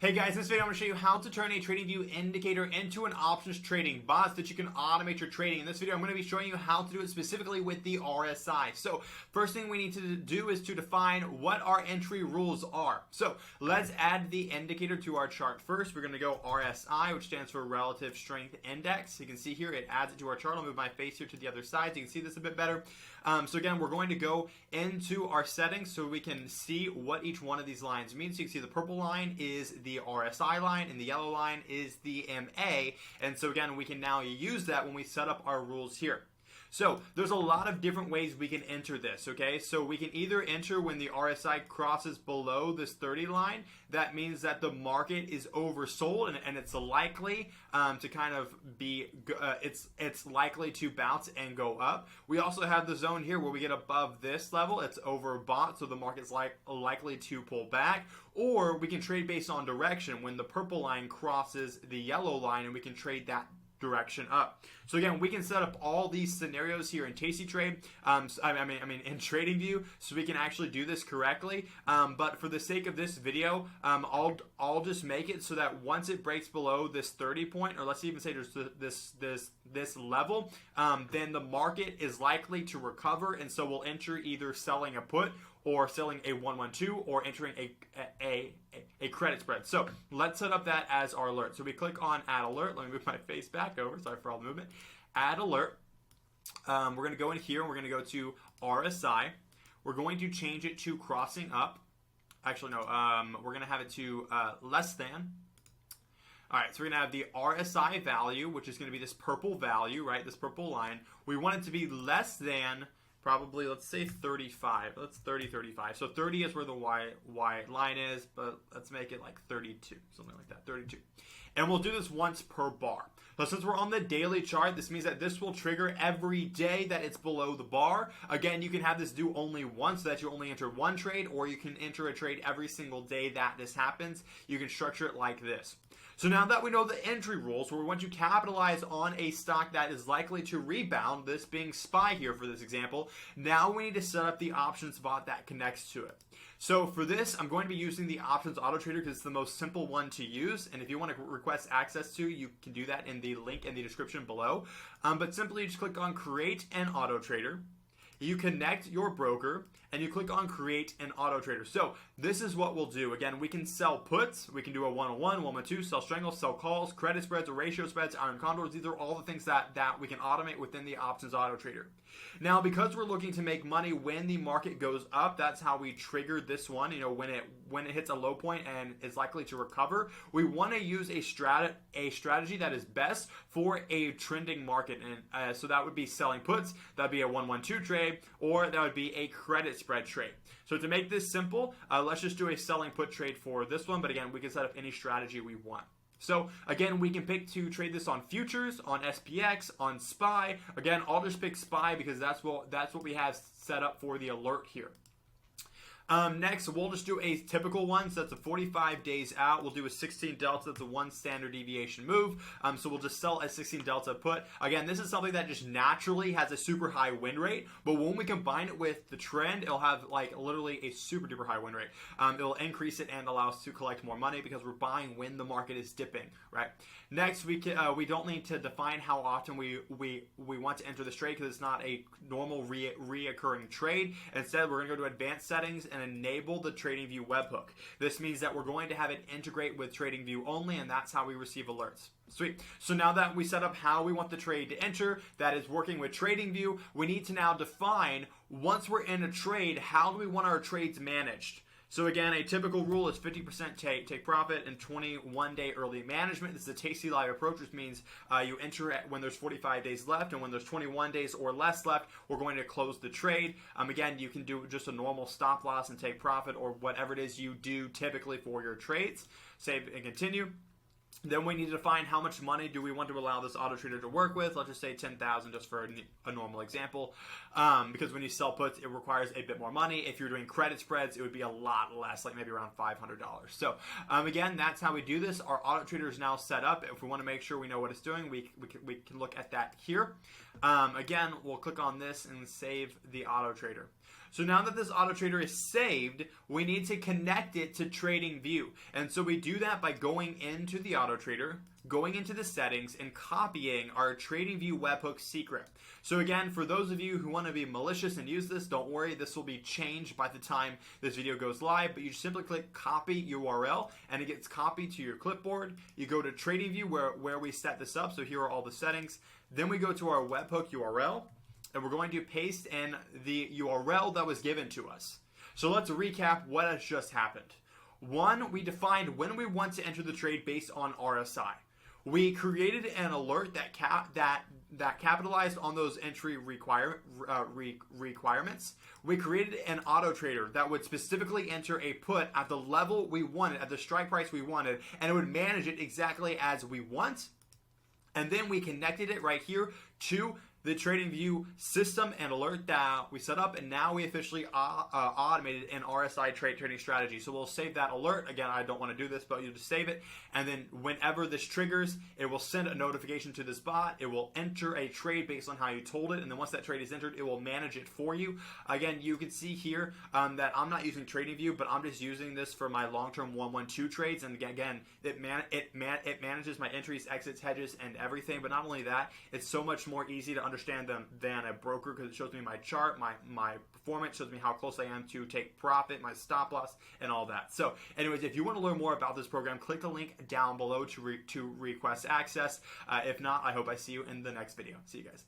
Hey guys, in this video I'm going to show you how to turn a TradingView indicator into an options trading bot so that you can automate your trading. In this video I'm going to be showing you how to do it specifically with the RSI. So first thing we need to do is to define what our entry rules are. So let's add the indicator to our chart first. We're going to go RSI, which stands for Relative Strength Index. You can see here it adds it to our chart. I'll move my face here to the other side so you can see this a bit better. So again, we're going to go into our settings so we can see what each one of these lines means. So you can see the purple line is the RSI line and the yellow line is the MA. And so again, we can now use that when we set up our rules here. So there's a lot of different ways we can enter this, okay? So we can either enter when the RSI crosses below this 30 line. That means that the market is oversold and it's likely to kind of be, it's likely to bounce and go up. We also have the zone here where we get above this level. It's overbought, so the market's likely to pull back. Or we can trade based on direction when the purple line crosses the yellow line, and we can trade that direction up. So again, we can set up all these scenarios here in Tasty Trade, in TradingView, so we can actually do this correctly. But for the sake of this video, I'll just make it so that once it breaks below this 30 point, or let's even say there's this level, then the market is likely to recover, and so we'll enter either selling a put or selling a 112 or entering a credit spread. So let's set up that as our alert. So we click on add alert. Let me move my face back over. Sorry for all the movement. Add alert. We're going to go in here and we're going to go to RSI. We're going to change it to crossing up. Actually, no. We're going to have it to less than. All right, so we're going to have the RSI value, which is going to be this purple value, right? This purple line. We want it to be less than probably, let's say 35. Let's 35. So 30 is where the Y line is, but let's make it like 32, something like that, 32. And we'll do this once per bar. So since we're on the daily chart, this means that this will trigger every day that it's below the bar. Again, you can have this do only once so that you only enter one trade, or you can enter a trade every single day that this happens. You can structure it like this. So now that we know the entry rules, where we want to capitalize on a stock that is likely to rebound, this being SPY here for this example, now we need to set up the options bot that connects to it. So for this, I'm going to be using the options auto trader because it's the most simple one to use. And if you want to request access to, you can do that in the link in the description below. But simply just click on create an auto trader. You connect your broker and you click on create an auto trader. So this is what we'll do. Again, we can sell puts. We can do a 101, 112, sell strangles, sell calls, credit spreads, or ratio spreads, iron condors. These are all the things that we can automate within the options auto trader. Now, because we're looking to make money when the market goes up, that's how we trigger this one. You know, when it hits a low point and is likely to recover, we want to use a strategy that is best for a trending market. And so that would be selling puts. That'd be a 112 trade, or that would be a credit spread trade. So to make this simple, let's just do a selling put trade for this one. But again, we can set up any strategy we want. So again, we can pick to trade this on futures, on SPX, on SPY. Again, I'll just pick SPY because that's what we have set up for the alert here. Next, we'll just do a typical one. So that's a 45 days out. We'll do a 16 delta. That's a 1 standard deviation move. So we'll just sell a 16 delta put. Again, this is something that just naturally has a super high win rate. But when we combine it with the trend, it'll have like literally a super duper high win rate. It'll increase it and allow us to collect more money because we're buying when the market is dipping, right? Next, we don't need to define how often we want to enter this trade because it's not a normal reoccurring trade. Instead, we're going to go to advanced settings and enable the TradingView webhook. This means that we're going to have it integrate with TradingView only, and that's how we receive alerts. Sweet. So now that we set up how we want the trade to enter, that is working with TradingView, we need to now define, once we're in a trade, how do we want our trades managed? So again, a typical rule is 50% take profit and 21-day early management. This is a Tasty Live approach, which means you enter it when there's 45 days left, and when there's 21 days or less left, we're going to close the trade. Again, you can do just a normal stop loss and take profit, or whatever it is you do typically for your trades. Save and continue. Then we need to define how much money do we want to allow this auto trader to work with. Let's just say 10,000 just for a normal example. Because when you sell puts, it requires a bit more money. If you're doing credit spreads, it would be a lot less, like maybe around $500. So again, that's how we do this. Our auto trader is now set up. If we want to make sure we know what it's doing, we can look at that here. Again, we'll click on this and save the auto trader. So now that this auto trader is saved, we need to connect it to TradingView. And so we do that by going into the auto trader, going into the settings, and copying our TradingView webhook secret. So again, for those of you who want to be malicious and use this, don't worry, this will be changed by the time this video goes live, but you simply click copy URL and it gets copied to your clipboard. You go to TradingView where we set this up, so here are all the settings. Then we go to our webhook URL, and we're going to paste in the URL that was given to us. So let's recap what has just happened. One, we defined when we want to enter the trade based on RSI. We created an alert that capitalized on those entry requirements. We created an auto trader that would specifically enter a put at the level we wanted, at the strike price we wanted, and it would manage it exactly as we want. And then we connected it right here to the TradingView system and alert that we set up, and now we officially automated an RSI trading strategy. So we'll save that alert. Again, I don't want to do this, but you just save it, and then whenever this triggers, it will send a notification to this bot. It will enter a trade based on how you told it, and then once that trade is entered, it will manage it for you. Again, you can see here that I'm not using TradingView, but I'm just using this for my long-term 1-1-2 trades, and again, it manages my entries, exits, hedges, and everything. But not only that, it's so much more easy to understand them than a broker, because it shows me my chart, my performance, shows me how close I am to take profit, my stop loss, and all that. So anyways, if you want to learn more about this program, click the link down below to request access. If not, I hope I see you in the next video. See you guys.